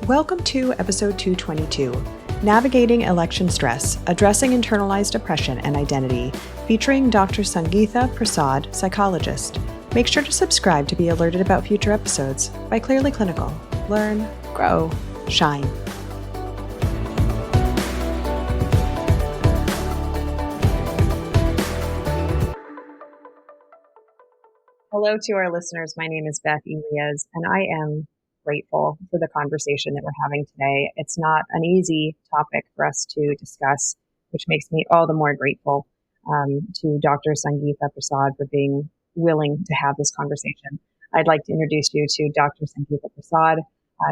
Welcome to episode 222, Navigating Election Stress, Addressing Internalized Oppression and Identity, featuring Dr. Sangeeta Prasad, psychologist. Make sure to subscribe to be alerted about future episodes by Clearly Clinical. Learn, grow, shine. Hello to our listeners. My name is Beth Irias, and I am grateful for the conversation that we're having today. It's not an easy topic for us to discuss, which makes me all the more grateful to Dr. Sangeeta Prasad for being willing to have this conversation. I'd like to introduce you to Dr. Sangeeta Prasad.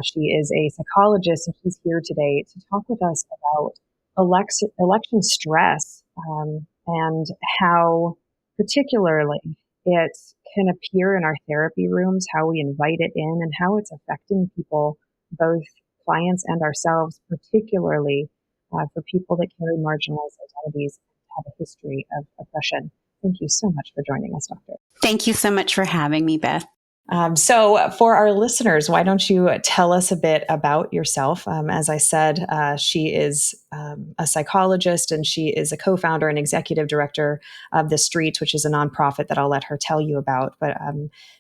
She is a psychologist, and she's here today to talk with us about election stress and how particularly it can appear in our therapy rooms, how we invite it in, and how it's affecting people, both clients and ourselves, particularly for people that carry marginalized identities and have a history of oppression. Thank you so much for joining us, Doctor. Thank you so much for having me, Beth. So for our listeners, why don't you tell us a bit about yourself? As I said, she is a psychologist, and she is a co-founder and executive director of The Streets, which is a nonprofit that I'll let her tell you about. But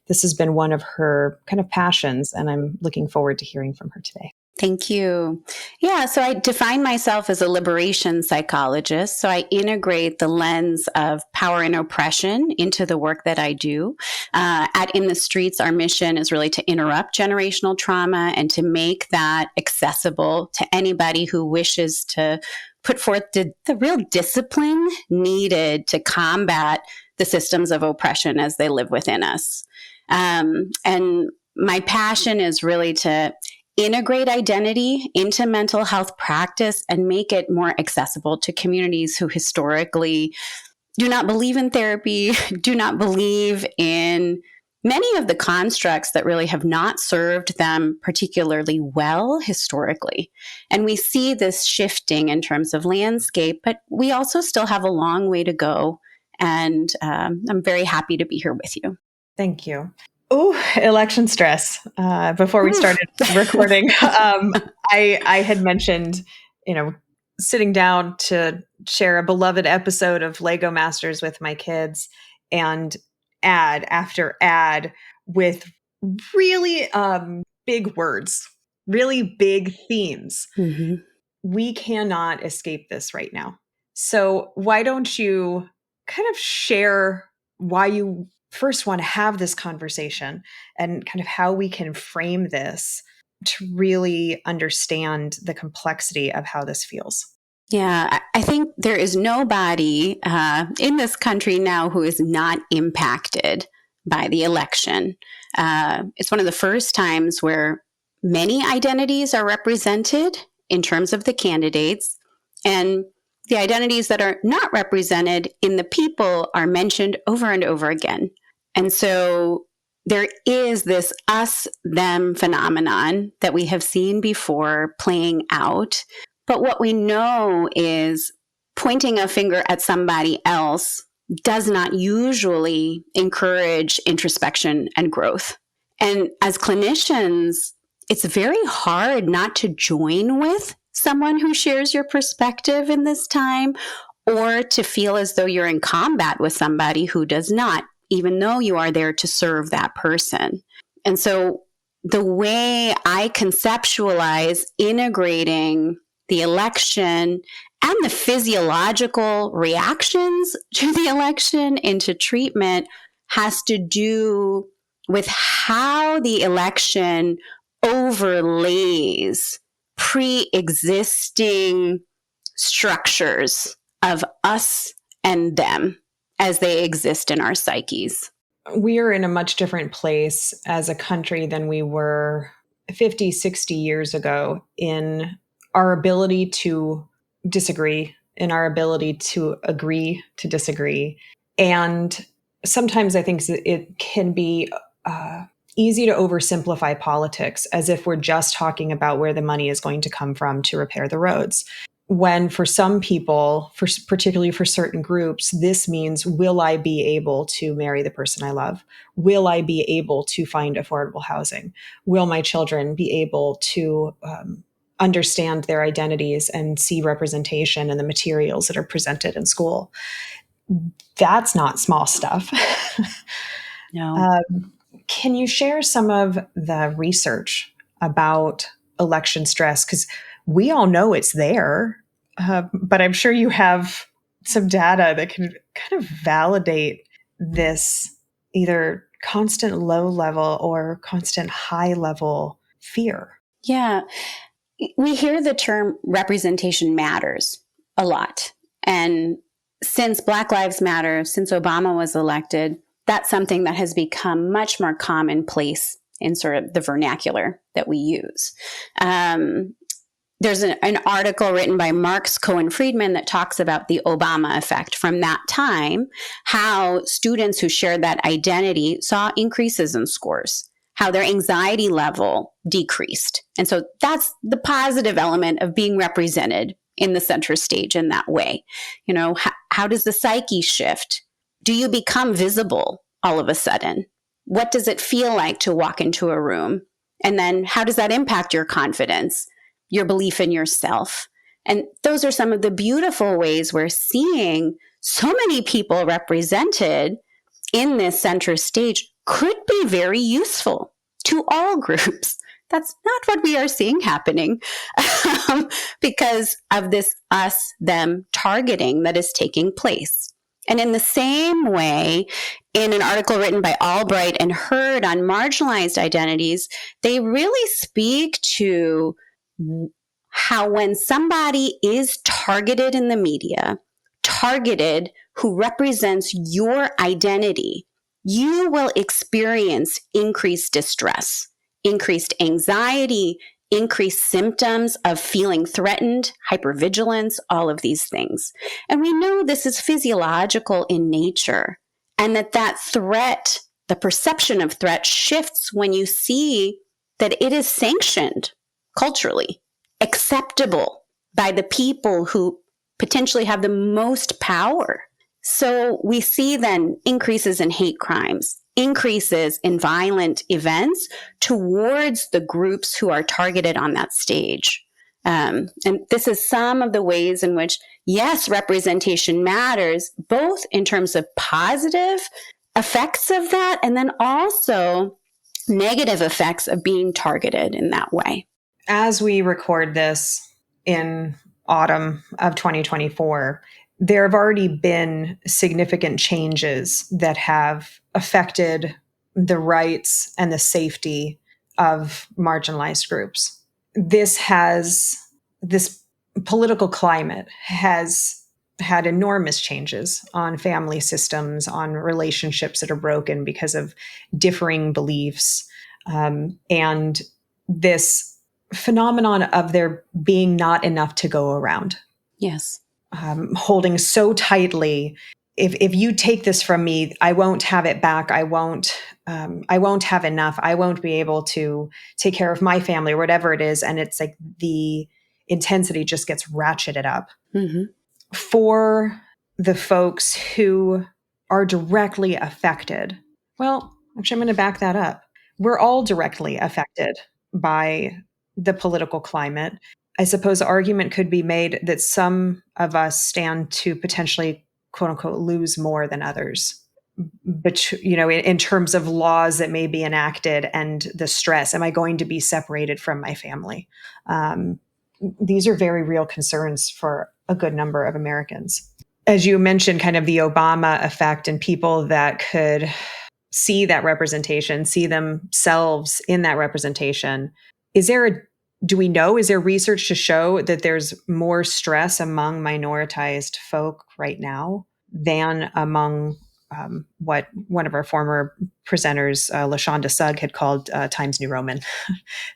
this has been one of her kind of passions, and I'm looking forward to hearing from her today. Thank you. Yeah, so I define myself as a liberation psychologist. So I integrate the lens of power and oppression into the work that I do. At In the Streets, our mission is really to interrupt generational trauma and to make that accessible to anybody who wishes to put forth the real discipline needed to combat the systems of oppression as they live within us. And my passion is really to integrate identity into mental health practice and make it more accessible to communities who historically do not believe in therapy, do not believe in many of the constructs that really have not served them particularly well historically. And we see this shifting in terms of landscape, but we also still have a long way to go. And I'm very happy to be here with you. Thank you. Oh, election stress. Before we started recording, I had mentioned, sitting down to share a beloved episode of Lego Masters with my kids, and ad after ad with really big words, really big themes. Mm-hmm. We cannot escape this right now. So why don't you kind of share why you first want to have this conversation and kind of how we can frame this to really understand the complexity of how this feels. Yeah, I think there is nobody in this country now who is not impacted by the election. It's one of the first times where many identities are represented in terms of the candidates, and the identities that are not represented in the people are mentioned over and over again. And so there is this us-them phenomenon that we have seen before playing out. But what we know is pointing a finger at somebody else does not usually encourage introspection and growth. And as clinicians, it's very hard not to join with someone who shares your perspective in this time, or to feel as though you're in combat with somebody who does not, even though you are there to serve that person. And so the way I conceptualize integrating the election and the physiological reactions to the election into treatment has to do with how the election overlays pre-existing structures of us and them as they exist in our psyches. We are in a much different place as a country than we were 50, 60 years ago in our ability to disagree, in our ability to agree to disagree. And sometimes I think it can be easy to oversimplify politics as if we're just talking about where the money is going to come from to repair the roads. when for some people, particularly for certain groups, this means, will I be able to marry the person I love? Will I be able to find affordable housing? Will my children be able to understand their identities and see representation in the materials that are presented in school? That's not small stuff. No. Can you share some of the research about election stress? Because we all know it's there, but I'm sure you have some data that can kind of validate this either constant low level or constant high level fear. Yeah. We hear the term representation matters a lot. And since Black Lives Matter, since Obama was elected, that's something that has become much more commonplace in sort of the vernacular that we use. There's an article written by Marx Cohen Friedman that talks about the Obama effect from that time, how students who shared that identity saw increases in scores, how their anxiety level decreased. And so that's the positive element of being represented in the center stage in that way. You know, how does the psyche shift? Do you become visible all of a sudden? What does it feel like to walk into a room? And then how does that impact your confidence, your belief in yourself? And those are some of the beautiful ways we're seeing so many people represented in this center stage could be very useful to all groups. That's not what we are seeing happening because of this us them targeting that is taking place. And in the same way, in an article written by Albright and Hurd on marginalized identities, they really speak to how when somebody is targeted in the media, targeted who represents your identity, you will experience increased distress, increased anxiety, increased symptoms of feeling threatened, hypervigilance, all of these things. And we know this is physiological in nature, and that threat, the perception of threat, shifts when you see that it is sanctioned culturally, acceptable by the people who potentially have the most power. So we see then increases in hate crimes, increases in violent events towards the groups who are targeted on that stage. And this is some of the ways in which, yes, representation matters, both in terms of positive effects of that, and then also negative effects of being targeted in that way. As we record this in autumn of 2024, there have already been significant changes that have affected the rights and the safety of marginalized groups. This political climate has had enormous changes on family systems, on relationships that are broken because of differing beliefs. And this phenomenon of there being not enough to go around. Yes. Holding so tightly, if you take this from me, I won't have it back. I won't have enough. I won't be able to take care of my family or whatever it is. And it's like the intensity just gets ratcheted up. Mm-hmm. For the folks who are directly affected. Well, actually, I'm going to back that up. We're all directly affected by the political climate. I suppose the argument could be made that some of us stand to potentially, quote unquote, lose more than others. But, in terms of laws that may be enacted and the stress, am I going to be separated from my family? These are very real concerns for a good number of Americans. As you mentioned, kind of the Obama effect and people that could see that representation, see themselves in that representation. Is there research to show that there's more stress among minoritized folk right now than among what one of our former presenters, LaShonda Sugg, had called Times New Roman,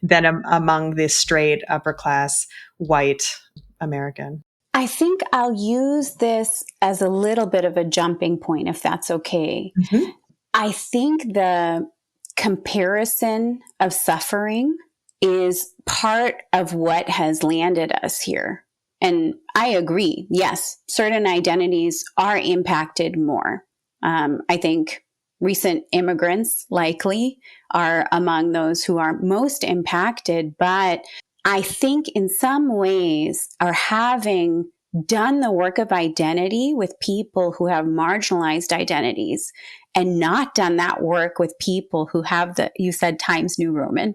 than among the straight, upper class, white American? I think I'll use this as a little bit of a jumping point, if that's okay. Mm-hmm. I think the comparison of suffering is part of what has landed us here And I agree. Yes, certain identities are impacted more. I think recent immigrants likely are among those who are most impacted, but I think in some ways are having done the work of identity with people who have marginalized identities and not done that work with people who have you said Times New Roman,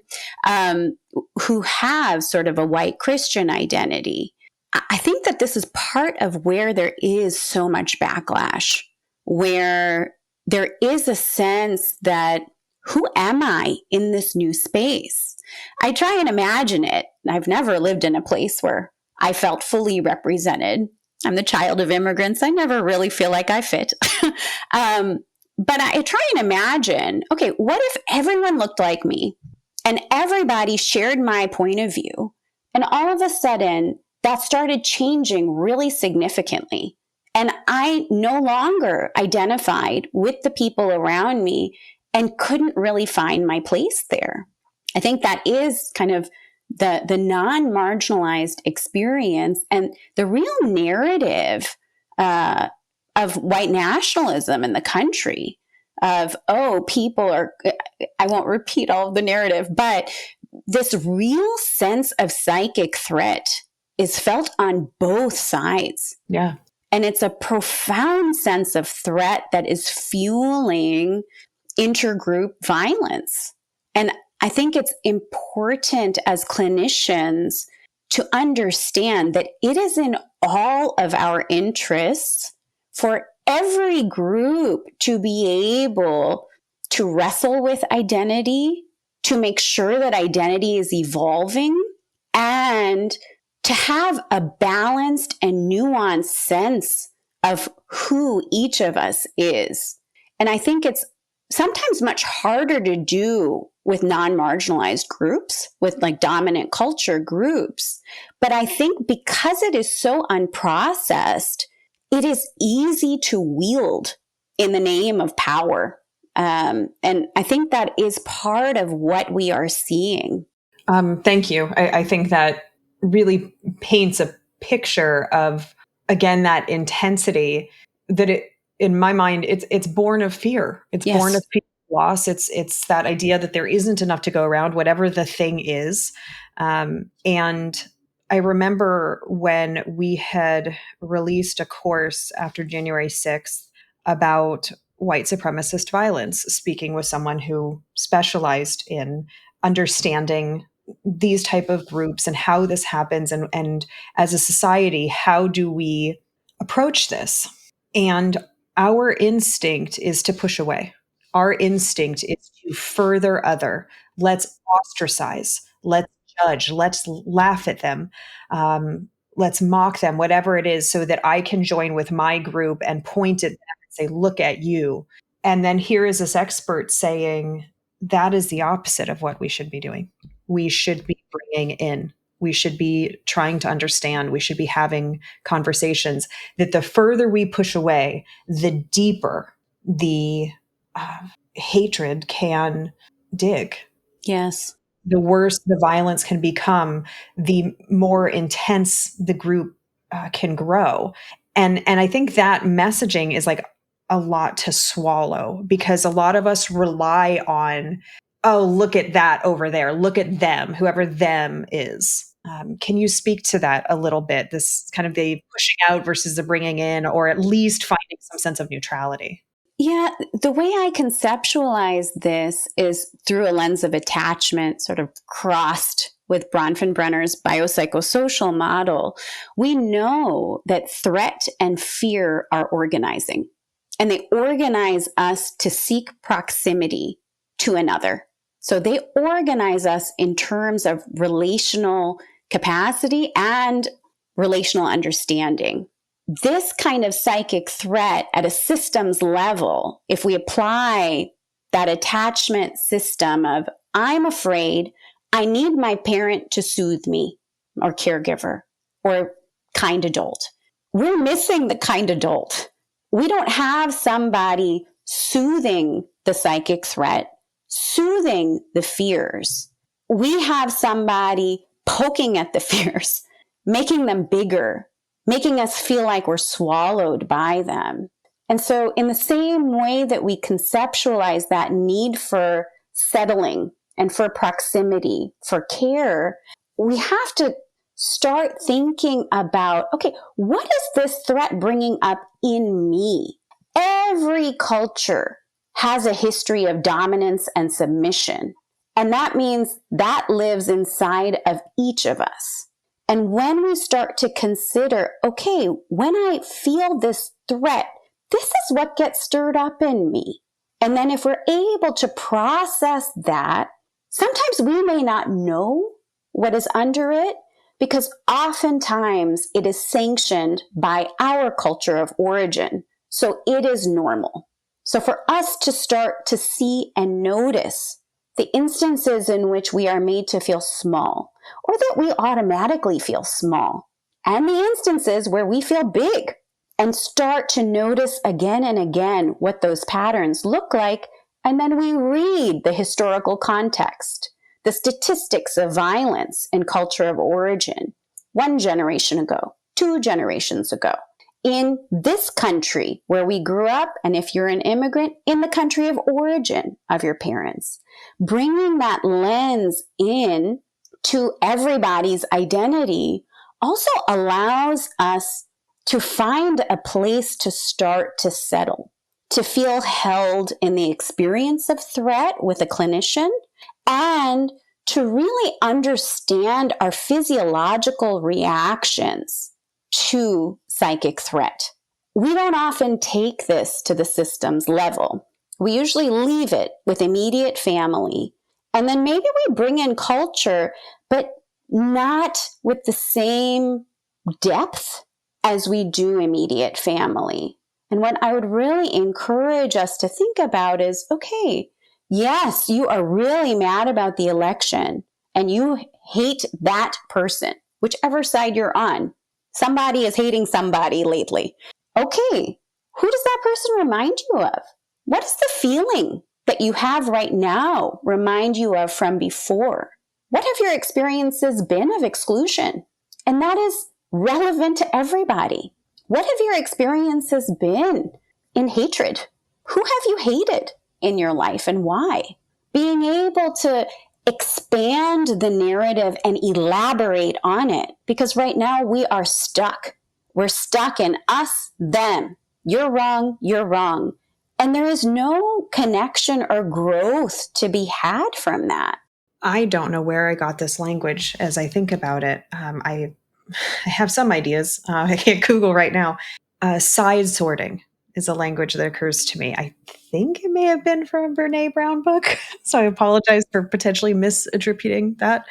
who have sort of a white Christian identity. I think that this is part of where there is so much backlash, where there is a sense that who am I in this new space? I try and imagine it. I've never lived in a place where I felt fully represented. I'm the child of immigrants. I never really feel like I fit. But I try and imagine, okay, what if everyone looked like me and everybody shared my point of view? And all of a sudden, that started changing really significantly. And I no longer identified with the people around me and couldn't really find my place there. I think that is kind of the non-marginalized experience and the real narrative of white nationalism in the country of, oh, people are, I won't repeat all of the narrative, but this real sense of psychic threat is felt on both sides. Yeah. And it's a profound sense of threat that is fueling intergroup violence. And I think it's important as clinicians to understand that it is in all of our interests for every group to be able to wrestle with identity, to make sure that identity is evolving, and to have a balanced and nuanced sense of who each of us is. And I think it's sometimes much harder to do with non-marginalized groups, with like dominant culture groups. But I think because it is so unprocessed, it is easy to wield in the name of power. And I think that is part of what we are seeing. Thank you. I think that really paints a picture of, again, that intensity that it, in my mind, it's born of fear. It's Yes. born of fear of loss. It's that idea that there isn't enough to go around, whatever the thing is. And I remember when we had released a course after January 6th about white supremacist violence, speaking with someone who specialized in understanding these type of groups and how this happens, and as a society, how do we approach this? And our instinct is to push away. Our instinct is to further other. Let's ostracize. Let's judge. Let's laugh at them. Let's mock them, whatever it is, so that I can join with my group and point at them and say, look at you. And then here is this expert saying, that is the opposite of what we should be doing. We should be bringing in. We should be trying to understand. We should be having conversations that the further we push away, the deeper the hatred can dig. Yes. The worse the violence can become, the more intense the group can grow. And I think that messaging is like a lot to swallow, because a lot of us rely on, oh, look at that over there. Look at them, whoever them is. Can you speak to that a little bit? This kind of the pushing out versus the bringing in, or at least finding some sense of neutrality. Yeah, the way I conceptualize this is through a lens of attachment, sort of crossed with Bronfenbrenner's biopsychosocial model. We know that threat and fear are organizing, and they organize us to seek proximity to another. So they organize us in terms of relational capacity and relational understanding. This kind of psychic threat at a systems level, if we apply that attachment system of, I'm afraid, I need my parent to soothe me, or caregiver, or kind adult. We're missing the kind adult. We don't have somebody soothing the psychic threat, soothing the fears. We have somebody poking at the fears, making them bigger, making us feel like we're swallowed by them. And so, in the same way that we conceptualize that need for settling and for proximity, for care, we have to start thinking about, okay, what is this threat bringing up in me? Every culture has a history of dominance and submission. And that means that lives inside of each of us. And when we start to consider, okay, when I feel this threat, this is what gets stirred up in me. And then if we're able to process that, sometimes we may not know what is under it, because oftentimes it is sanctioned by our culture of origin. So it is normal. So for us to start to see and notice the instances in which we are made to feel small, or that we automatically feel small, and the instances where we feel big, and start to notice again and again what those patterns look like, and then we read the historical context, the statistics of violence and culture of origin, 1 generation ago, 2 generations ago, in this country where we grew up, and if you're an immigrant, in the country of origin of your parents. Bringing that lens in to everybody's identity also allows us to find a place to start to settle, to feel held in the experience of threat with a clinician, and to really understand our physiological reactions to psychic threat. We don't often take this to the systems level. We usually leave it with immediate family. And then maybe we bring in culture, but not with the same depth as we do immediate family. And what I would really encourage us to think about is, okay, yes, you are really mad about the election and you hate that person, whichever side you're on. Somebody is hating somebody lately. Okay, who does that person remind you of? What is the feeling that you have right now remind you of from before? What have your experiences been of exclusion? And that is relevant to everybody. What have your experiences been in hatred? Who have you hated in your life and why? Being able to expand the narrative and elaborate on it, because right now we are stuck. We're stuck in us, them. You're wrong, you're wrong. And there is no connection or growth to be had from that. I don't know where I got this language as I think about it. I have some ideas. I can't Google right now. Side sorting is a language that occurs to me. I think it may have been from a Brene Brown book. So I apologize for potentially misattributing that.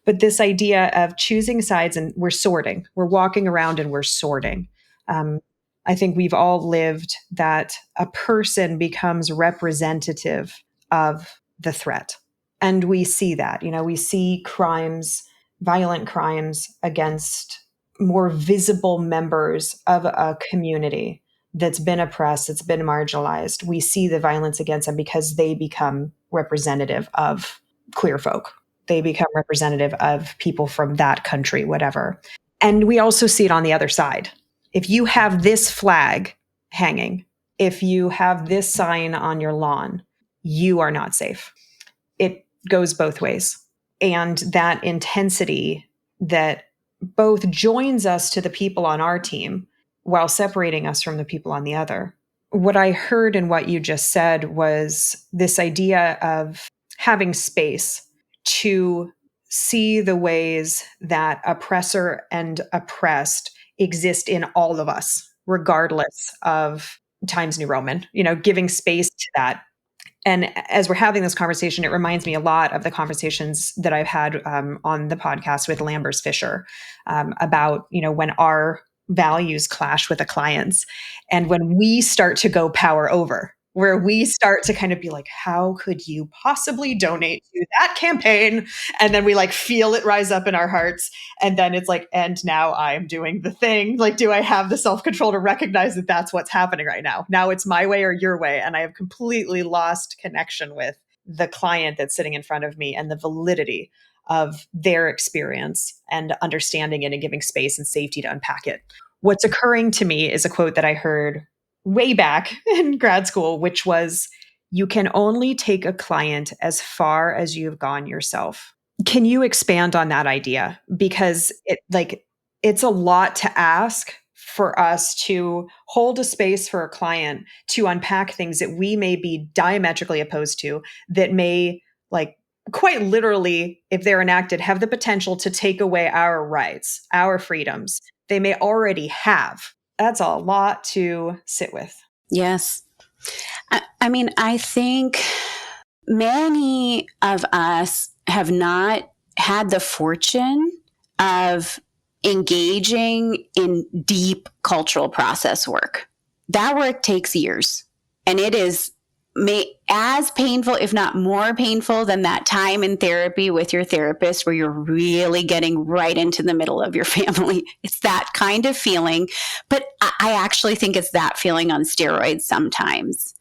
But this idea of choosing sides, and we're sorting, we're walking around and we're sorting. I think we've all lived that a person becomes representative of the threat. And we see that, we see crimes, violent crimes against more visible members of a community that's been oppressed, that's been marginalized. We see the violence against them because they become representative of queer folk. They become representative of people from that country, whatever. And we also see it on the other side. If you have this flag hanging, if you have this sign on your lawn, you are not safe. It goes both ways. And that intensity that both joins us to the people on our team while separating us from the people on the other. What I heard in what you just said was this idea of having space to see the ways that oppressor and oppressed exist in all of us, regardless of Times New Roman, giving space to that. And as we're having this conversation, it reminds me a lot of the conversations that I've had on the podcast with Lambers Fisher about, when our values clash with a client's. And when we start to go power over, where we start to kind of be like, how could you possibly donate to that campaign? And then we feel it rise up in our hearts. And then it's like, and now I'm doing the thing. Do I have the self-control to recognize that that's what's happening right now? Now it's my way or your way. And I have completely lost connection with the client that's sitting in front of me and the validity of their experience and understanding it and giving space and safety to unpack it. What's occurring to me is a quote that I heard way back in grad school, which was, "You can only take a client as far as you've gone yourself." Can you expand on that idea? Because it's a lot to ask for us to hold a space for a client to unpack things that we may be diametrically opposed to, that may, like, quite literally, if they're enacted, have the potential to take away our rights, our freedoms they may already have. That's a lot to sit with. Yes. I mean, I think many of us have not had the fortune of engaging in deep cultural process work. That work takes years, and it is as painful, if not more painful, than that time in therapy with your therapist where you're really getting right into the middle of your family. It's that kind of feeling, but I actually think it's that feeling on steroids sometimes.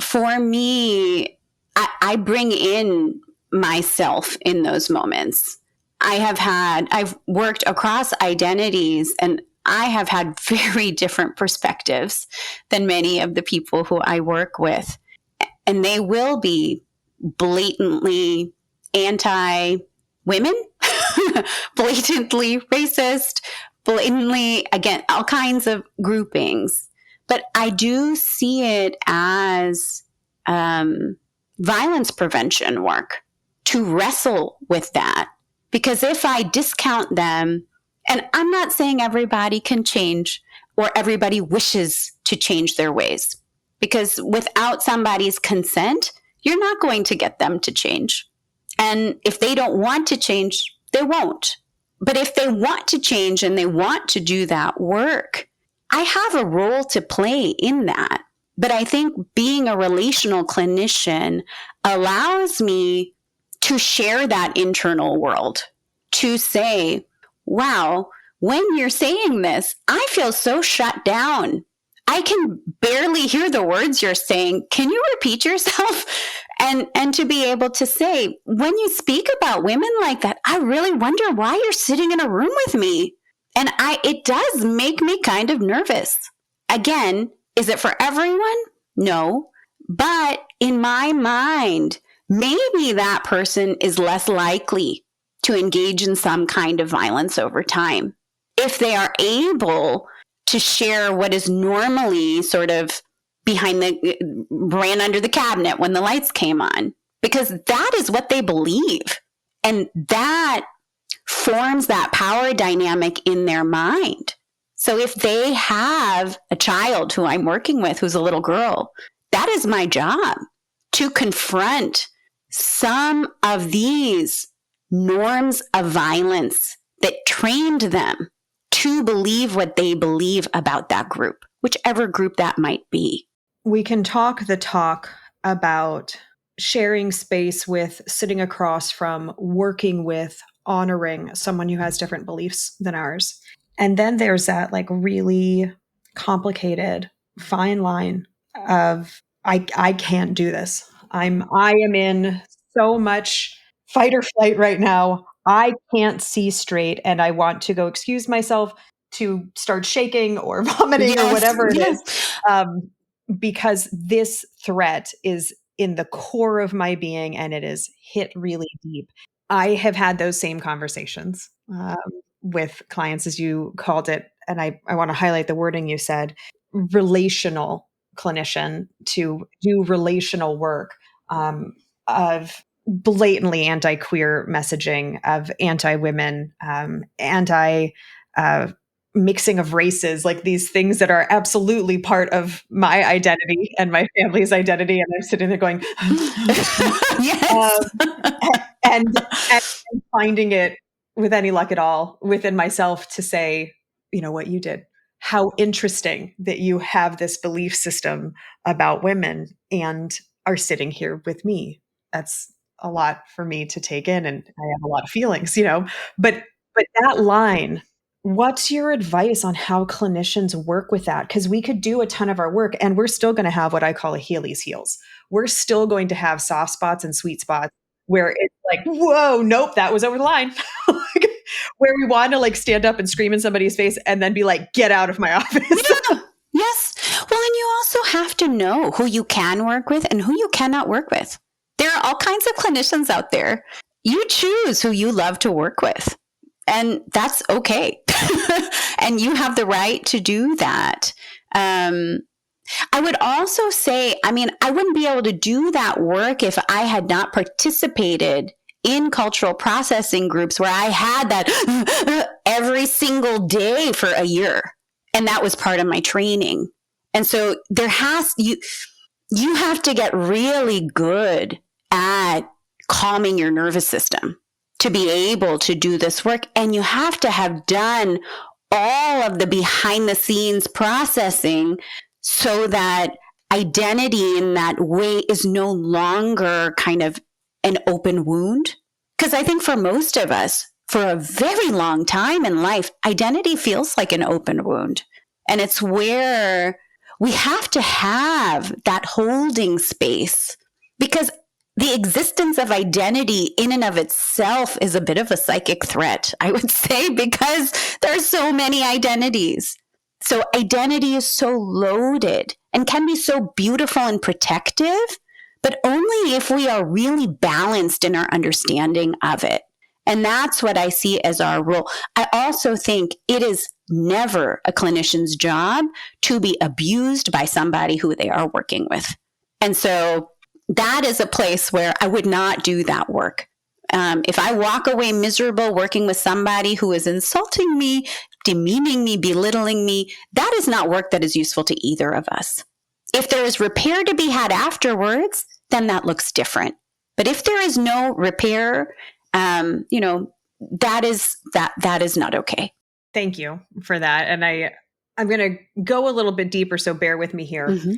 For me, I bring in myself in those moments. I've worked across identities, and I have had very different perspectives than many of the people who I work with. And they will be blatantly anti-women, blatantly racist, blatantly, again, all kinds of groupings. But I do see it as violence prevention work to wrestle with that. Because if I discount them, and I'm not saying everybody can change or everybody wishes to change their ways, because without somebody's consent, you're not going to get them to change. And if they don't want to change, they won't. But if they want to change and they want to do that work, I have a role to play in that. But I think being a relational clinician allows me to share that internal world, to say, wow, when you're saying this, I feel so shut down. I can barely hear the words you're saying. Can you repeat yourself? And to be able to say, when you speak about women like that, I really wonder why you're sitting in a room with me. And it does make me kind of nervous. Again, is it for everyone? No. But in my mind, maybe that person is less likely to engage in some kind of violence over time if they are able to share what is normally sort of ran under the cabinet when the lights came on, because that is what they believe. And that forms that power dynamic in their mind. So if they have a child who I'm working with who's a little girl, that is my job, to confront some of these norms of violence that trained them to believe what they believe about that group, whichever group that might be. We can talk the talk about sharing space with, sitting across from, working with, honoring someone who has different beliefs than ours. And then there's that like really complicated fine line of I can't do this. I am in so much fight or flight right now. I can't see straight and I want to go excuse myself, to start shaking or vomiting or whatever it is. Because this threat is in the core of my being and it is hit really deep. I have had those same conversations with clients, as you called it. And I want to highlight the wording you said, relational clinician, to do relational work, of blatantly anti-queer messaging, of anti-women, anti mixing of races, like these things that are absolutely part of my identity and my family's identity. And I'm sitting there going, yes. and finding it with any luck at all within myself to say, you know what you did. How interesting that you have this belief system about women and are sitting here with me. That's a lot for me to take in, and I have a lot of feelings, but that line, what's your advice on how clinicians work with that? Because we could do a ton of our work and we're still going to have what I call Achilles heels. We're still going to have soft spots and sweet spots where it's like, whoa, nope, that was over the line. Like, where we want to like stand up and scream in somebody's face and then be like, get out of my office. Yeah. Yes. Well, and you also have to know who you can work with and who you cannot work with. There are all kinds of clinicians out there. You choose who you love to work with, and that's okay. And you have the right to do that. I would also say, I mean, I wouldn't be able to do that work if I had not participated in cultural processing groups where I had that every single day for a year. And that was part of my training. And so you have to get really good at calming your nervous system to be able to do this work. And you have to have done all of the behind the scenes processing so that identity in that way is no longer kind of an open wound. Because I think for most of us, for a very long time in life, identity feels like an open wound. And it's where we have to have that holding space, because the existence of identity in and of itself is a bit of a psychic threat, I would say, because there are so many identities. So identity is so loaded and can be so beautiful and protective, but only if we are really balanced in our understanding of it. And that's what I see as our role. I also think it is never a clinician's job to be abused by somebody who they are working with. And so that is a place where I would not do that work. If I walk away miserable working with somebody who is insulting me, demeaning me, belittling me, that is not work that is useful to either of us. If there is repair to be had afterwards, then that looks different. But if there is no repair, that is not okay. Thank you for that. And I'm going to go a little bit deeper, so bear with me here. Mm-hmm.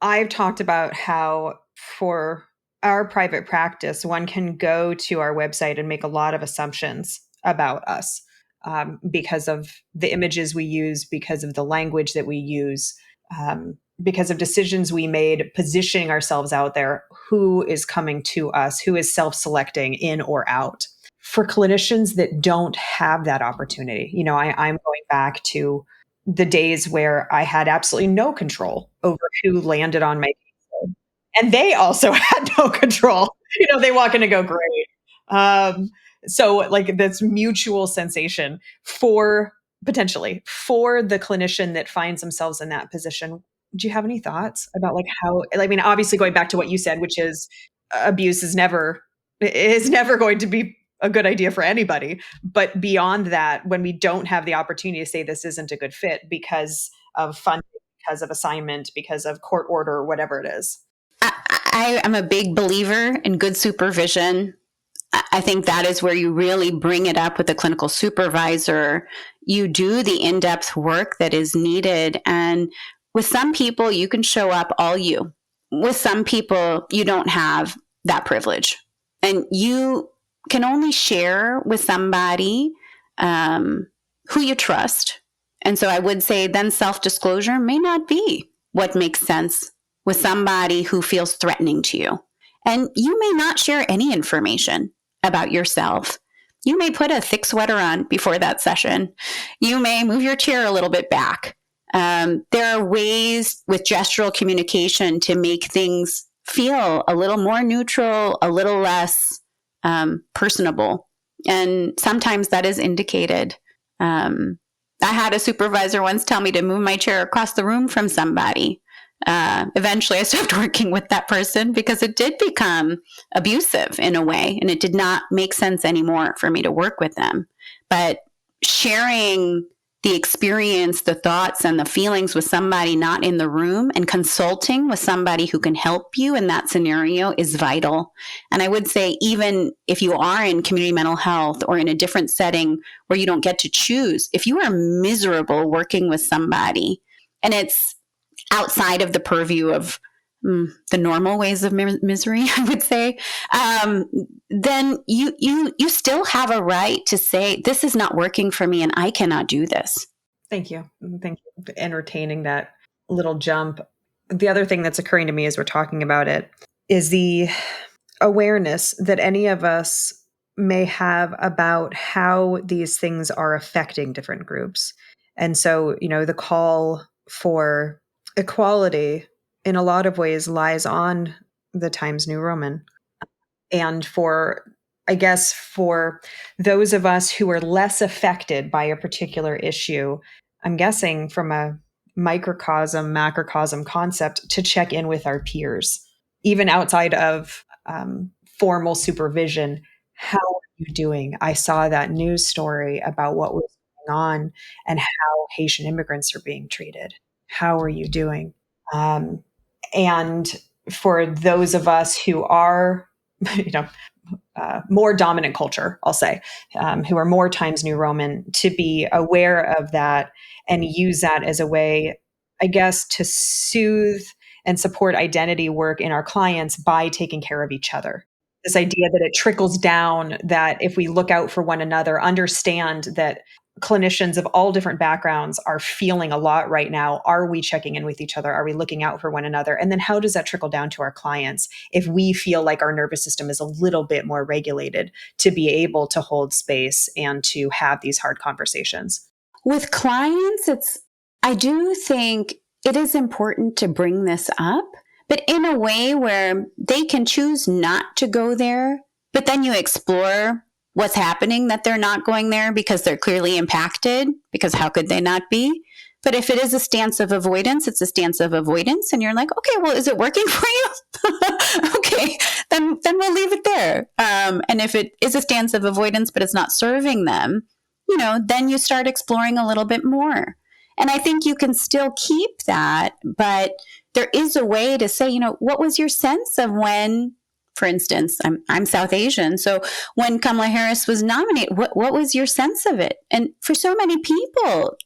I've talked about how for our private practice, one can go to our website and make a lot of assumptions about us because of the images we use, because of the language that we use, because of decisions we made, positioning ourselves out there, who is coming to us, who is self-selecting in or out. For clinicians that don't have that opportunity, I'm going back to the days where I had absolutely no control over who landed on my caseload. And they also had no control. They walk in and go, great. So like this mutual sensation potentially for the clinician that finds themselves in that position. Do you have any thoughts about like how, I mean, obviously going back to what you said, which is abuse is never going to be a good idea for anybody. But beyond that, when we don't have the opportunity to say this isn't a good fit because of funding, because of assignment, because of court order, whatever it is. I am a big believer in good supervision. I think that is where you really bring it up with the clinical supervisor. You do the in-depth work that is needed. And with some people, you can show up all you. With some people, you don't have that privilege. And you can only share with somebody who you trust. And so I would say then self-disclosure may not be what makes sense with somebody who feels threatening to you. And you may not share any information about yourself. You may put a thick sweater on before that session. You may move your chair a little bit back. There are ways with gestural communication to make things feel a little more neutral, a little less personable. And sometimes that is indicated. I had a supervisor once tell me to move my chair across the room from somebody. Eventually I stopped working with that person because it did become abusive in a way, and it did not make sense anymore for me to work with them. But sharing the experience, the thoughts, and the feelings with somebody not in the room and consulting with somebody who can help you in that scenario is vital. And I would say even if you are in community mental health or in a different setting where you don't get to choose, if you are miserable working with somebody and it's outside of the purview of the normal ways of misery, I would say, then you still have a right to say, this is not working for me and I cannot do this. Thank you. Thank you for entertaining that little jump. The other thing that's occurring to me as we're talking about it is awareness that any of us may have about how these things are affecting different groups. And so, the call for equality in a lot of ways lies on the Times New Roman. And I guess, for those of us who are less affected by a particular issue, I'm guessing from a microcosm, macrocosm concept, to check in with our peers, even outside of formal supervision. How are you doing? I saw that news story about what was going on and how Haitian immigrants are being treated. How are you doing? And for those of us who are, you know, more dominant culture, I'll say, who are more Times New Roman, to be aware of that and use that as a way, I guess, to soothe and support identity work in our clients by taking care of each other. This idea that it trickles down, that if we look out for one another, understand that clinicians of all different backgrounds are feeling a lot right now. Are we checking in with each other? Are we looking out for one another? And then how does that trickle down to our clients if we feel like our nervous system is a little bit more regulated to be able to hold space and to have these hard conversations? With clients, I do think it is important to bring this up, but in a way where they can choose not to go there, but then you explore what's happening that they're not going there because they're clearly impacted, because how could they not be? But if it is a stance of avoidance, it's a stance of avoidance. And you're like, okay, well, is it working for you? Okay, then we'll leave it there. And if it is a stance of avoidance, but it's not serving them, then you start exploring a little bit more. And I think you can still keep that, but there is a way to say, what was your sense of when, for instance, I'm South Asian. So when Kamala Harris was nominated, what was your sense of it? And for so many people,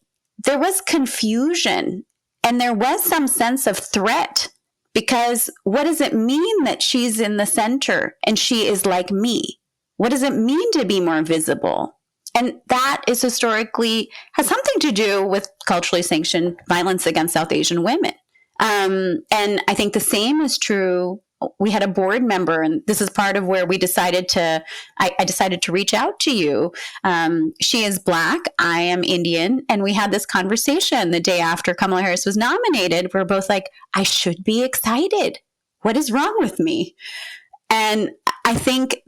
there was confusion and there was some sense of threat, because what does it mean that she's in the center and she is like me? What does it mean to be more visible? And that is historically has something to do with culturally sanctioned violence against South Asian women. And I think the same is true. We had a board member, and this is part of where I decided to reach out to you. She is Black, I am Indian, and we had this conversation the day after Kamala Harris was nominated. We're both like, I should be excited. What is wrong with me? And I think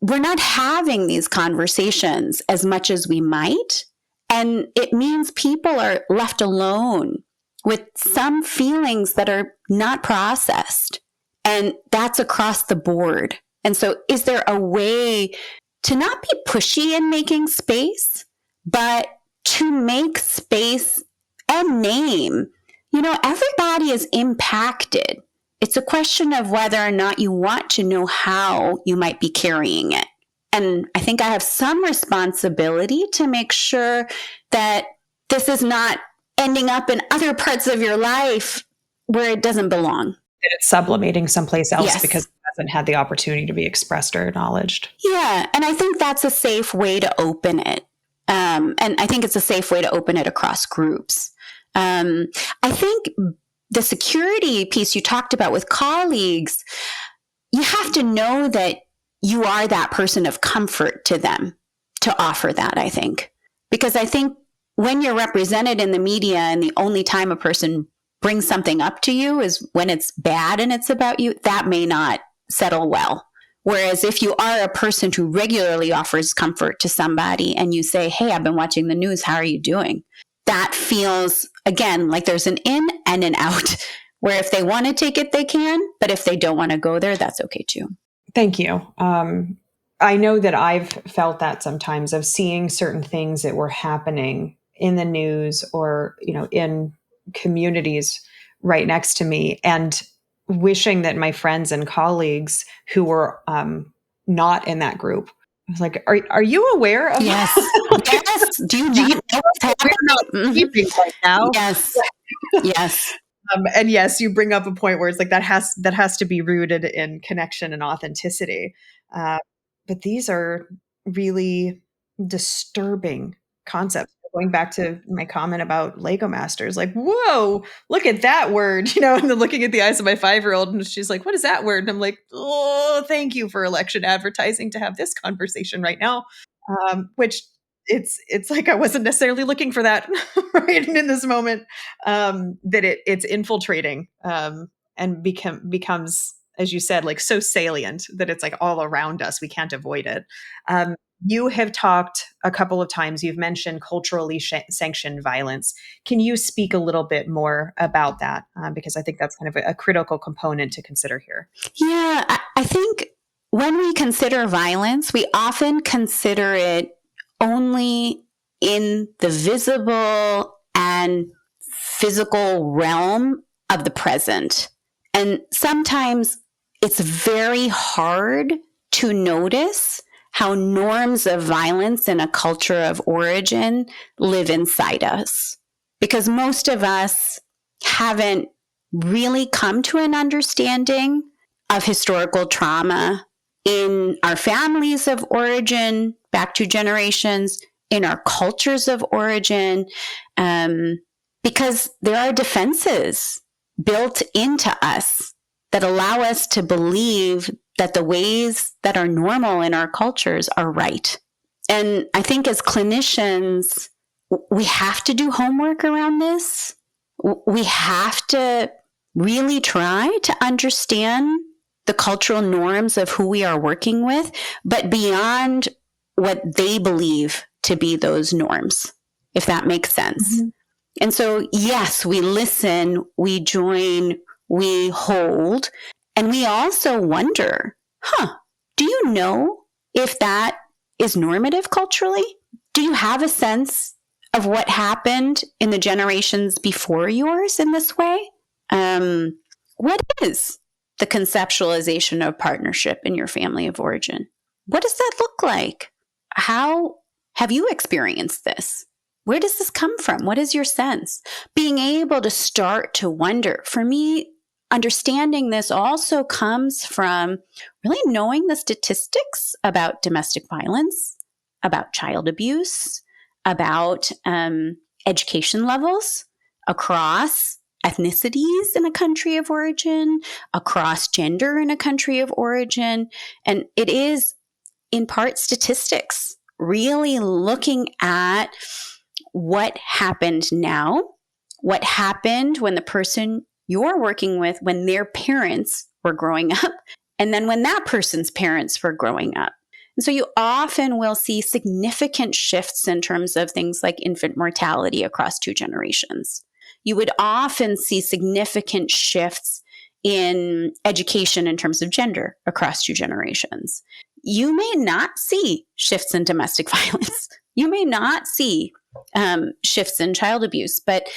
we're not having these conversations as much as we might. And it means people are left alone with some feelings that are not processed. And that's across the board. And so is there a way to not be pushy in making space, but to make space and name? Everybody is impacted. It's a question of whether or not you want to know how you might be carrying it. And I think I have some responsibility to make sure that this is not ending up in other parts of your life where it doesn't belong. It's sublimating someplace else, Yes. because it hasn't had the opportunity to be expressed or acknowledged. Yeah. And I think that's a safe way to open it. And I think it's a safe way to open it across groups. I think the security piece you talked about with colleagues, you have to know that you are that person of comfort to them to offer that, I think. Because I think when you're represented in the media and the only time a person brings something up to you is when it's bad and it's about you, that may not settle well. Whereas if you are a person who regularly offers comfort to somebody and you say, hey, I've been watching the news, how are you doing? That feels, again, like there's an in and an out, where if they want to take it, they can. But if they don't want to go there, that's okay too. Thank you. I know that I've felt that sometimes, of seeing certain things that were happening in the news or, in communities right next to me, and wishing that my friends and colleagues who were not in that group, I was like, are you aware of Yes. Yes. Do you not know what's happening? We're not sleeping right now. Yes. Yes. And yes, you bring up a point where it's like that has to be rooted in connection and authenticity. But these are really disturbing concepts. going back to my comment about Lego Masters, like, whoa, look at that word, and then looking at the eyes of my 5-year-old, and she's like, what is that word? And I'm like, oh, thank you for election advertising to have this conversation right now. Which it's like I wasn't necessarily looking for that right in this moment. That it's infiltrating, and becomes, as you said, like so salient that it's like all around us. We can't avoid it. Um, you have talked a couple of times, you've mentioned culturally sanctioned violence. Can you speak a little bit more about that? Because I think that's kind of a critical component to consider here. Yeah, I think when we consider violence, we often consider it only in the visible and physical realm of the present. And sometimes it's very hard to notice how norms of violence in a culture of origin live inside us. Because most of us haven't really come to an understanding of historical trauma in our families of origin, back to generations, in our cultures of origin, because there are defenses built into us that allow us to believe that the ways that are normal in our cultures are right. And I think as clinicians, we have to do homework around this. We have to really try to understand the cultural norms of who we are working with, but beyond what they believe to be those norms, if that makes sense. Mm-hmm. And so, yes, we listen, we join, we hold, and we also wonder, do you know if that is normative culturally? Do you have a sense of what happened in the generations before yours in this way? What is the conceptualization of partnership in your family of origin? What does that look like? How have you experienced this? Where does this come from? What is your sense? Being able to start to wonder. For me, understanding this also comes from really knowing the statistics about domestic violence, about child abuse, about education levels across ethnicities in a country of origin, across gender in a country of origin. And it is in part statistics, really looking at what happened now, what happened when the person you're working with, when their parents were growing up, and then when that person's parents were growing up. And so you often will see significant shifts in terms of things like infant mortality across 2 generations. You would often see significant shifts in education in terms of gender across 2 generations. You may not see shifts in domestic violence. You may not see shifts in child abuse. But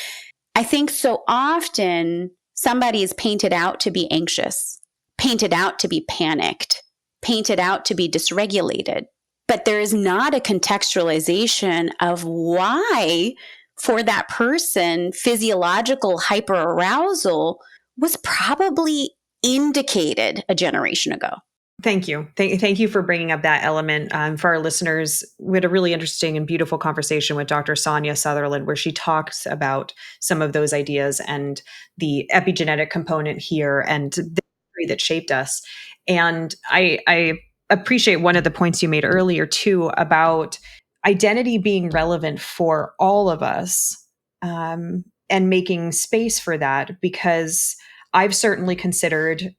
I think so often somebody is painted out to be anxious, painted out to be panicked, painted out to be dysregulated. But there is not a contextualization of why, for that person, physiological hyperarousal was probably indicated a generation ago. Thank you. Thank you for bringing up that element. For our listeners, we had a really interesting and beautiful conversation with Dr. Sonia Sutherland, where she talks about some of those ideas and the epigenetic component here and the history that shaped us. And I appreciate one of the points you made earlier, too, about identity being relevant for all of us, and making space for that, because I've certainly considered,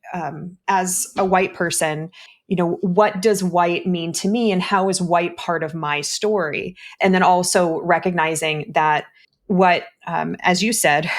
as a white person, what does white mean to me and how is white part of my story? And then also recognizing that as you said,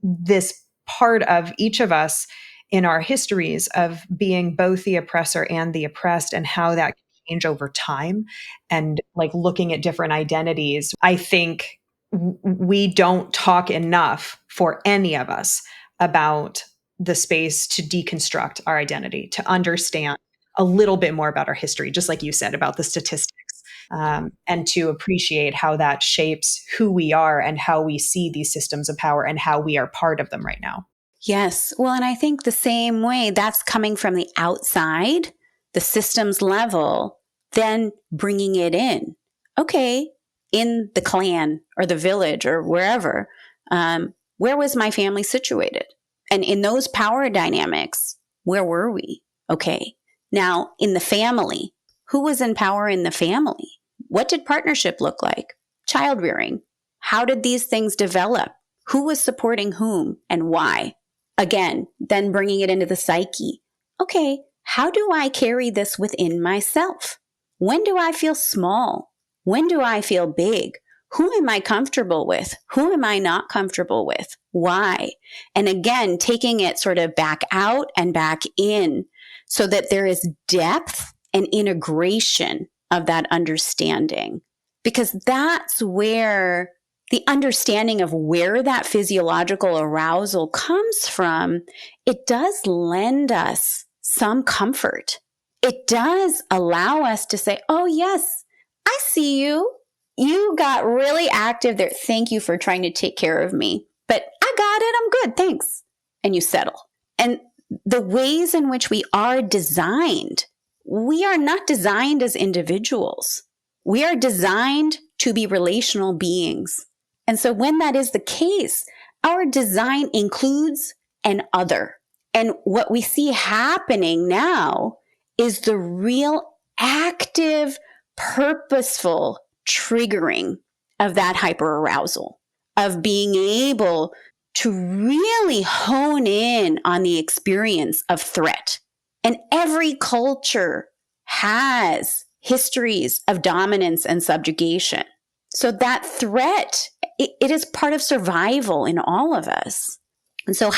this part of each of us in our histories of being both the oppressor and the oppressed, and how that can change over time, and like looking at different identities. I think we don't talk enough, for any of us, about the space to deconstruct our identity, to understand a little bit more about our history, just like you said, about the statistics, and to appreciate how that shapes who we are and how we see these systems of power and how we are part of them right now. Yes. Well, and I think the same way that's coming from the outside, the systems level, then bringing it in. Okay, in the clan or the village or wherever, where was my family situated? And in those power dynamics, where were we? Okay. Now, in the family, who was in power in the family? What did partnership look like? Child rearing. How did these things develop? Who was supporting whom and why? Again, then bringing it into the psyche. Okay, how do I carry this within myself? When do I feel small? When do I feel big? Who am I comfortable with? Who am I not comfortable with? Why? And again, taking it sort of back out and back in so that there is depth and integration of that understanding. Because that's where the understanding of where that physiological arousal comes from, it does lend us some comfort. It does allow us to say, oh, yes, I see you. You got really active there. Thank you for trying to take care of me. But I got it. I'm good. Thanks. And you settle. And the ways in which we are designed, we are not designed as individuals. We are designed to be relational beings. And so when that is the case, our design includes an other. And what we see happening now is the real active, purposeful triggering of that hyperarousal, of being able to really hone in on the experience of threat. And every culture has histories of dominance and subjugation. So that threat, it is part of survival in all of us. And so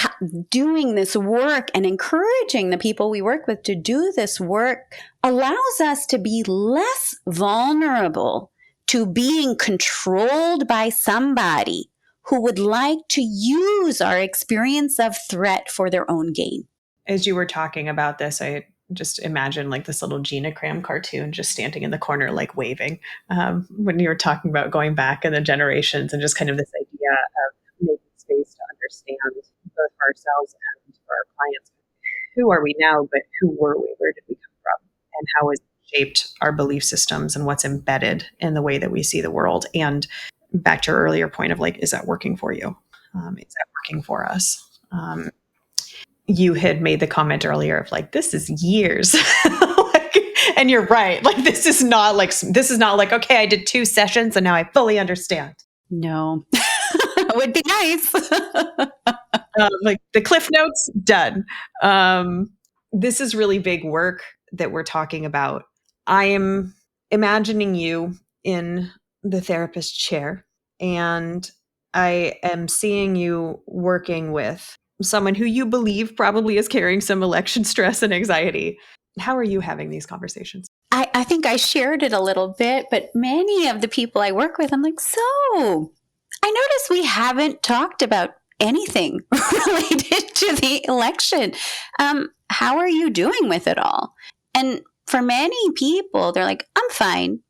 doing this work and encouraging the people we work with to do this work allows us to be less vulnerable to being controlled by somebody who would like to use our experience of threat for their own gain. As you were talking about this, I just imagine like this little genogram cartoon just standing in the corner, like waving, when you were talking about going back in the generations and just kind of this idea of making space to understand both for ourselves and for our clients. Who are we now, but who were we? Where did we come from? And how has it shaped our belief systems and what's embedded in the way that we see the world? And back to your earlier point of like, is that working for you? Is that working for us? You had made the comment earlier of like, this is years. Like, and you're right. Like, this is not like, okay, I did 2 sessions and now I fully understand. No, it would be nice. Like the Cliff Notes, done. This is really big work that we're talking about. I am imagining you in the therapist chair, and I am seeing you working with someone who you believe probably is carrying some election stress and anxiety. How are you having these conversations? I think I shared it a little bit, but many of the people I work with, I'm like, so I notice we haven't talked about anything related to the election. How are you doing with it all? And for many people, they're like, I'm fine.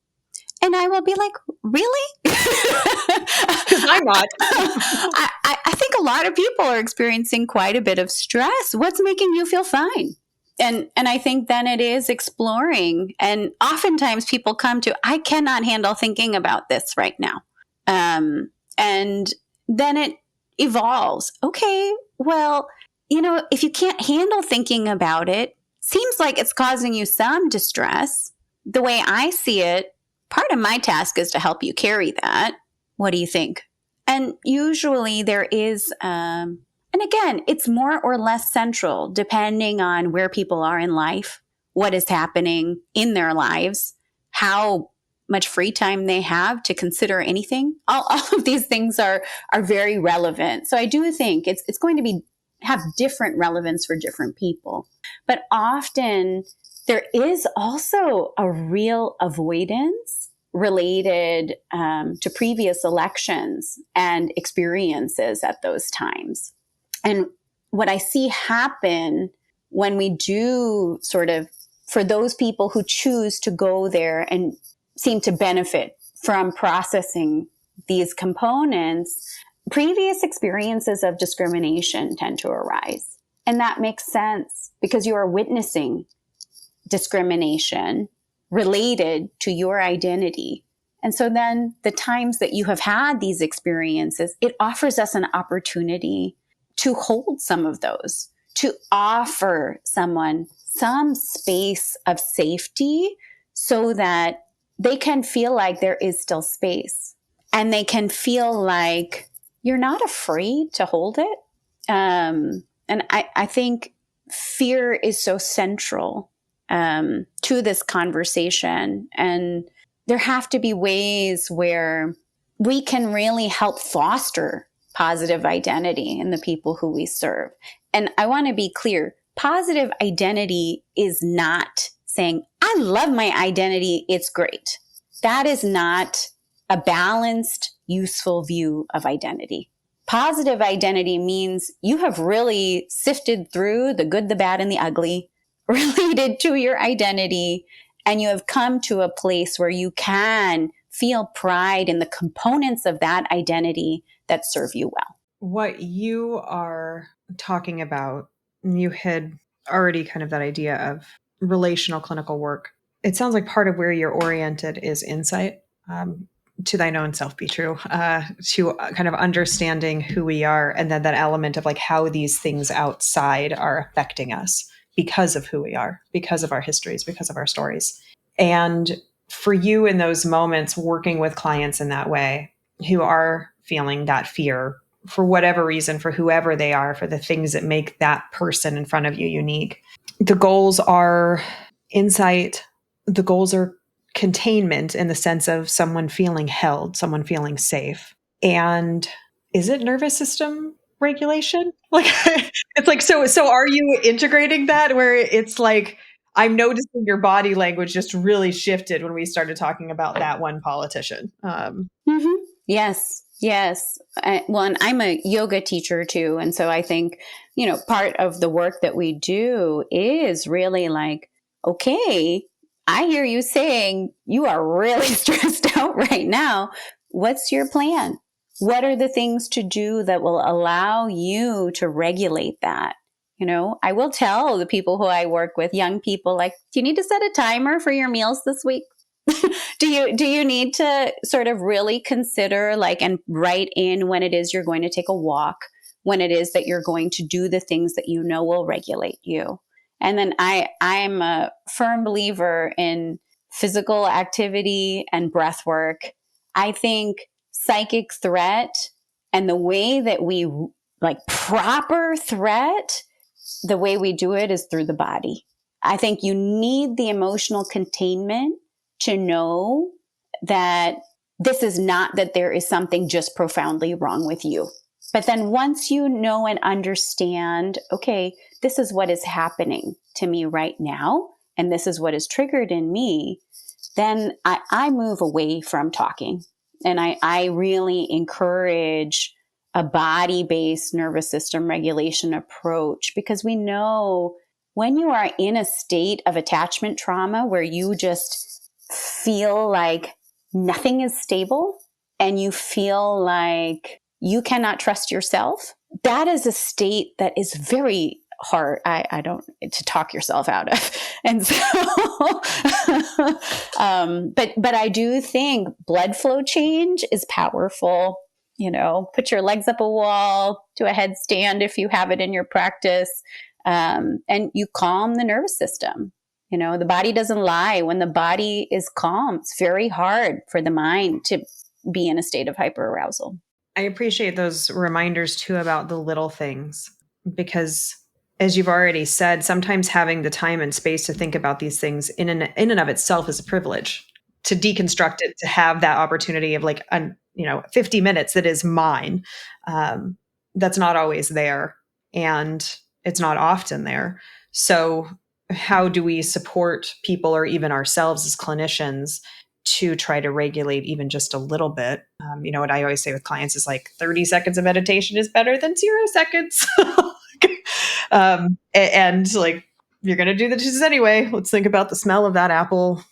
And I will be like, really? Because I'm not. I think a lot of people are experiencing quite a bit of stress. What's making you feel fine? And I think then it is exploring. And oftentimes people come to, I cannot handle thinking about this right now. And then it evolves. Okay, well, if you can't handle thinking about it, seems like it's causing you some distress. The way I see it, part of my task is to help you carry that. What do you think? And usually there is, and again, it's more or less central depending on where people are in life, what is happening in their lives, how much free time they have to consider anything. All of these things are very relevant. So I do think it's going to have different relevance for different people. But often there is also a real avoidance related to previous elections and experiences at those times. And what I see happen when we do sort of, for those people who choose to go there and seem to benefit from processing these components, previous experiences of discrimination tend to arise. And that makes sense because you are witnessing discrimination related to your identity. And so then the times that you have had these experiences, it offers us an opportunity to hold some of those, to offer someone some space of safety so that they can feel like there is still space and they can feel like you're not afraid to hold it. And I think fear is so central to this conversation. And there have to be ways where we can really help foster positive identity in the people who we serve. And I want to be clear, positive identity is not saying, I love my identity, it's great. That is not a balanced, useful view of identity. Positive identity means you have really sifted through the good, the bad, and the ugly related to your identity, and you have come to a place where you can feel pride in the components of that identity that serve you well. What you are talking about, you had already kind of that idea of relational clinical work. It sounds like part of where you're oriented is insight. To thine own self be true, to kind of understanding who we are, and then that element of like how these things outside are affecting us because of who we are, because of our histories, because of our stories. And for you in those moments, working with clients in that way who are feeling that fear for whatever reason, for whoever they are, for the things that make that person in front of you unique, the goals are insight, the goals are containment in the sense of someone feeling held, someone feeling safe. And is it nervous system regulation? Like it's like, so are you integrating that where it's like, I'm noticing your body language just really shifted when we started talking about that one politician. Mm-hmm. Yes. Yes. Well, and I'm a yoga teacher too. And so I think, part of the work that we do is really like, okay, I hear you saying you are really stressed out right now. What's your plan? What are the things to do that will allow you to regulate that? I will tell the people who I work with, young people, like, do you need to set a timer for your meals this week? Do you need to sort of really consider and write in when it is you're going to take a walk, when it is that you're going to do the things that you know will regulate you? And then I'm a firm believer in physical activity and breath work. I think psychic threat and the way that we proper threat, the way we do it is through the body. I think you need the emotional containment to know that this is not that there is something just profoundly wrong with you. But then once you know and understand, okay, this is what is happening to me right now, and this is what is triggered in me, then I move away from talking. And I really encourage a body-based nervous system regulation approach, because we know when you are in a state of attachment trauma where you just feel like nothing is stable and you feel like you cannot trust yourself, that is a state that is very hard. I don't to talk yourself out of. And so, but I do think blood flow change is powerful. Put your legs up a wall, do a headstand if you have it in your practice, and you calm the nervous system. The body doesn't lie. When the body is calm, it's very hard for the mind to be in a state of hyperarousal. I appreciate those reminders too about the little things, because as you've already said, sometimes having the time and space to think about these things in and of itself is a privilege. To deconstruct it, to have that opportunity of 50 minutes that is mine, that's not always there, and it's not often there. So how do we support people, or even ourselves as clinicians, to try to regulate even just a little bit? What I always say with clients is 30 seconds of meditation is better than 0 seconds. And you're going to do the dishes anyway. Let's think about the smell of that apple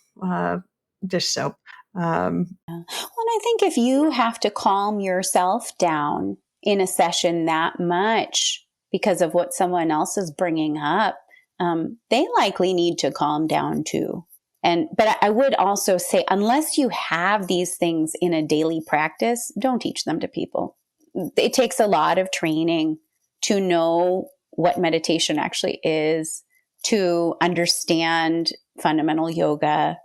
dish soap. Well, and I think if you have to calm yourself down in a session that much because of what someone else is bringing up, they likely need to calm down too. But I would also say, unless you have these things in a daily practice, don't teach them to people. It takes a lot of training to know what meditation actually is, to understand fundamental yoga.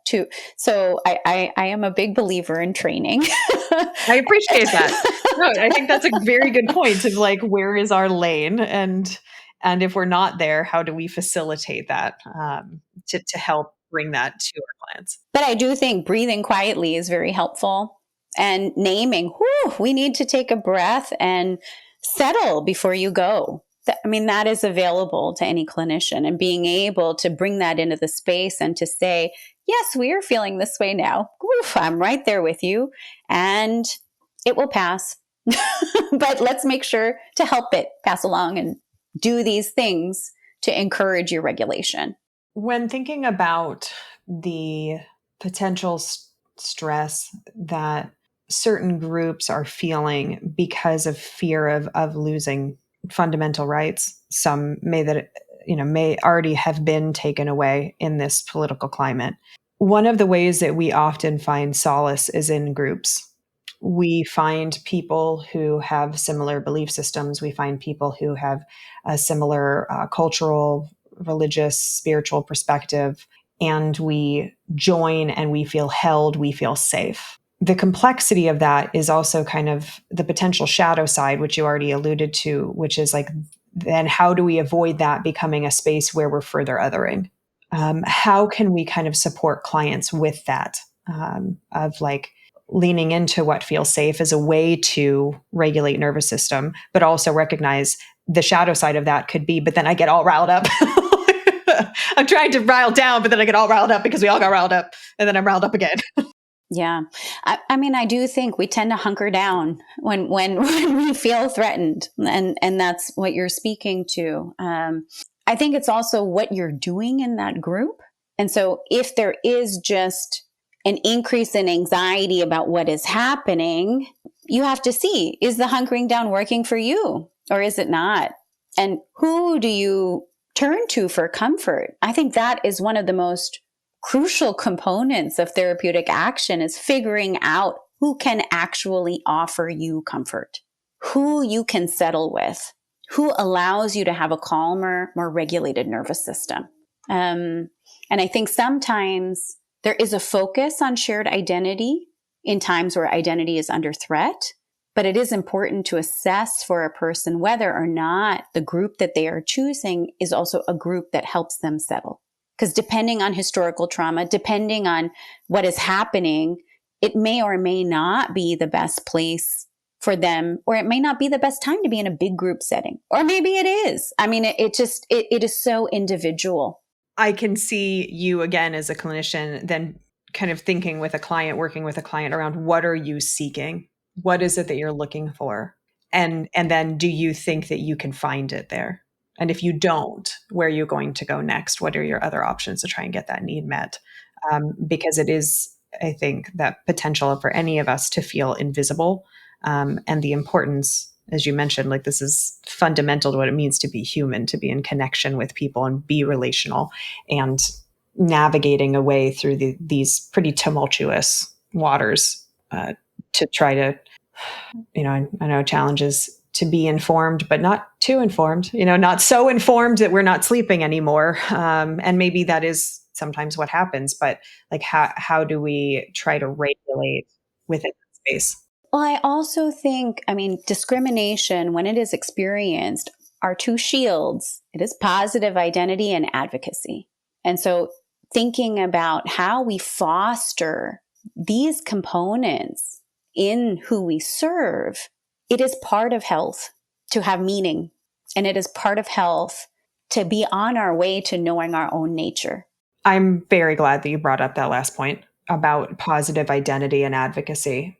So I am a big believer in training. I appreciate that. No, I think that's a very good point of like, where is our lane? And if we're not there, how do we facilitate that to help bring that to our clients? But I do think breathing quietly is very helpful, and naming, whew, we need to take a breath and settle before you go. I mean, that is available to any clinician, and being able to bring that into the space and to say, yes, we are feeling this way now. Oof, I'm right there with you, and it will pass. But let's make sure to help it pass along and do these things to encourage your regulation. When thinking about the potential stress that certain groups are feeling because of fear of losing fundamental rights, some may already have been taken away in this political climate. One of the ways that we often find solace is in groups. We find people who have similar belief systems. We find people who have a similar cultural, religious, spiritual perspective, and we join and we feel held, we feel safe. The complexity of that is also kind of the potential shadow side, which you already alluded to, which is like, then how do we avoid that becoming a space where we're further othering? How can we kind of support clients with that, of like leaning into what feels safe as a way to regulate nervous system, but also recognize the shadow side of that could be, but then I get all riled up. I'm trying to rile down, but then I get all riled up because we all got riled up, and then I'm riled up again. Yeah. I mean, I do think we tend to hunker down when when we feel threatened. And that's what you're speaking to. I think it's also what you're doing in that group. And so if there is just an increase in anxiety about what is happening, you have to see, is the hunkering down working for you or is it not? And who do you turn to for comfort? I think that is one of the most crucial components of therapeutic action, is figuring out who can actually offer you comfort, who you can settle with, who allows you to have a calmer, more regulated nervous system. And I think sometimes there is a focus on shared identity in times where identity is under threat, but it is important to assess for a person whether or not the group that they are choosing is also a group that helps them settle. Because depending on historical trauma, depending on what is happening, it may or may not be the best place for them, or it may not be the best time to be in a big group setting, or maybe it is. I mean, it is so individual. I can see you again as a clinician then kind of thinking with a client, working with a client around what are you seeking? What is it that you're looking for? And then do you think that you can find it there? And if you don't, where are you going to go next? What are your other options to try and get that need met? Because it is, I think, that potential for any of us to feel invisible, and the importance, as you mentioned, like this is fundamental to what it means to be human, to be in connection with people and be relational, and navigating a way through these pretty tumultuous waters, to try to, I know challenges to be informed, but not too informed, not so informed that we're not sleeping anymore. And maybe that is sometimes what happens, but like, how do we try to regulate within that space? Well, I also think, I mean, discrimination, when it is experienced, are two shields. It is positive identity and advocacy. And so thinking about how we foster these components in who we serve, it is part of health to have meaning. And it is part of health to be on our way to knowing our own nature. I'm very glad that you brought up that last point about positive identity and advocacy,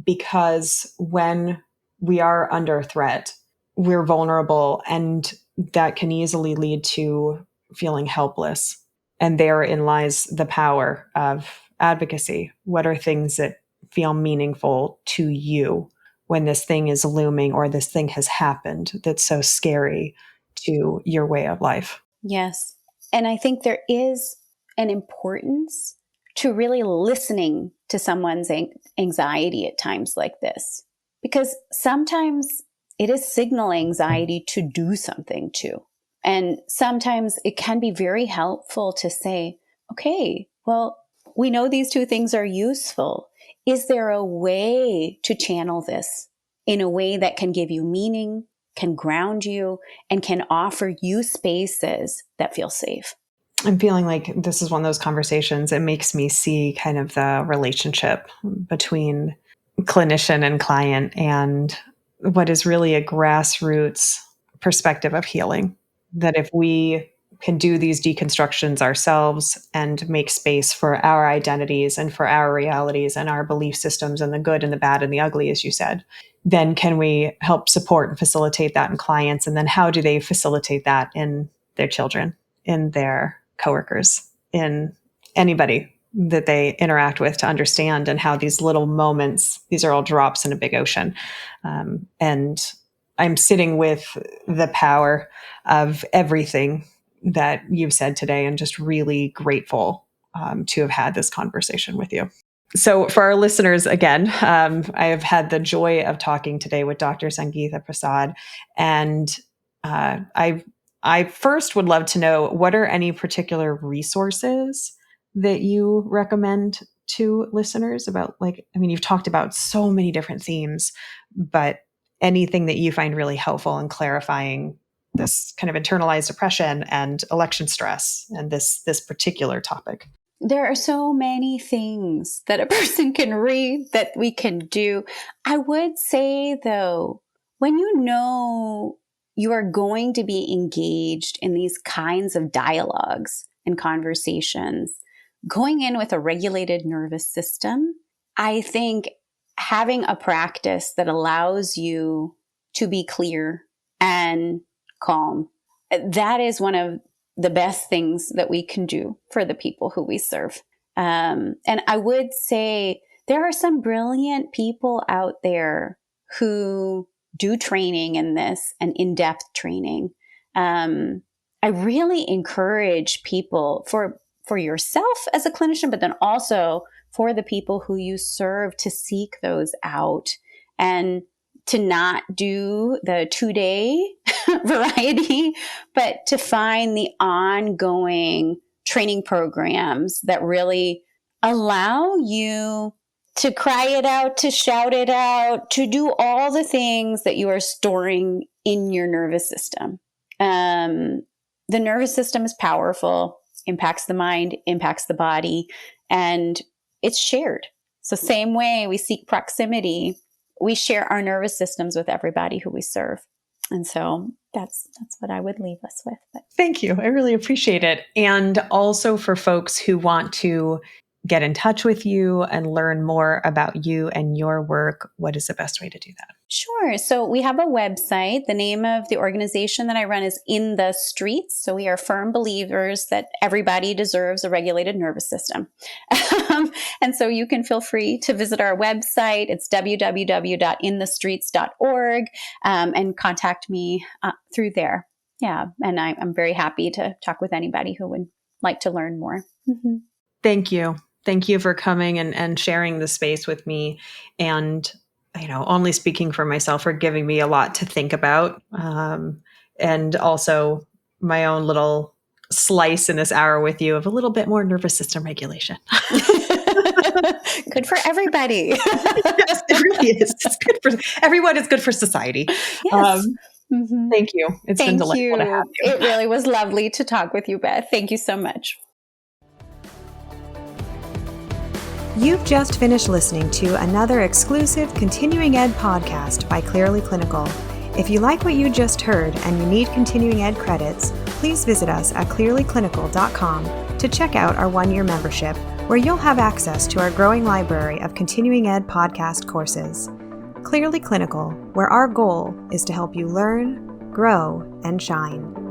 because when we are under threat, we're vulnerable, and that can easily lead to feeling helpless. And therein lies the power of advocacy. What are things that feel meaningful to you when this thing is looming or this thing has happened that's so scary to your way of life? Yes. And I think there is an importance to really listening to someone's anxiety at times like this. Because sometimes it is signal anxiety to do something too. And sometimes it can be very helpful to say, okay, well, we know these two things are useful. Is there a way to channel this in a way that can give you meaning, can ground you, and can offer you spaces that feel safe? I'm feeling like this is one of those conversations. It makes me see kind of the relationship between clinician and client and what is really a grassroots perspective of healing. That if we can do these deconstructions ourselves and make space for our identities and for our realities and our belief systems and the good and the bad and the ugly, as you said, then can we help support and facilitate that in clients? And then how do they facilitate that in their children, in their coworkers, in anybody that they interact with, to understand, and how these little moments, these are all drops in a big ocean. And I'm sitting with the power of everything that you've said today, and just really grateful to have had this conversation with you. So for our listeners, again, I have had the joy of talking today with Dr. Sangeeta Prasad, and I first would love to know, what are any particular resources that you recommend to listeners about, like, I mean, you've talked about so many different themes, but anything that you find really helpful in clarifying this kind of internalized oppression and election stress and this particular topic? There are so many things that a person can read, that we can do. I would say, though, when you know you are going to be engaged in these kinds of dialogues and conversations, going in with a regulated nervous system, I think having a practice that allows you to be clear and calm, that is one of the best things that we can do for the people who we serve. And I would say there are some brilliant people out there who do training in this, and in-depth training. I really encourage people, for yourself as a clinician, but then also for the people who you serve, to seek those out and to not do the 2-day variety, but to find the ongoing training programs that really allow you to cry it out, to shout it out, to do all the things that you are storing in your nervous system. The nervous system is powerful, impacts the mind, impacts the body, and it's shared. So same way we seek proximity, we share our nervous systems with everybody who we serve. And so that's what I would leave us with. But thank you. I really appreciate it. And also, for folks who want to get in touch with you and learn more about you and your work, what is the best way to do that? Sure. So we have a website. The name of the organization that I run is In the Streets. So we are firm believers that everybody deserves a regulated nervous system. And so you can feel free to visit our website. It's www.inthestreets.org, and contact me through there. Yeah. And I'm very happy to talk with anybody who would like to learn more. Mm-hmm. Thank you. Thank you for coming and sharing the space with me. And, only speaking for myself, for giving me a lot to think about. And also my own little slice in this hour with you of a little bit more nervous system regulation. Good for everybody. Yes, it really is. It's good for everyone. It's good for society. Yes. Thank you. It's been delightful to have you. It really was lovely to talk with you, Beth. Thank you so much. You've just finished listening to another exclusive continuing ed podcast by Clearly Clinical. If you like what you just heard and you need continuing ed credits, please visit us at clearlyclinical.com to check out our 1-year membership, where you'll have access to our growing library of continuing ed podcast courses. Clearly Clinical, where our goal is to help you learn, grow, and shine.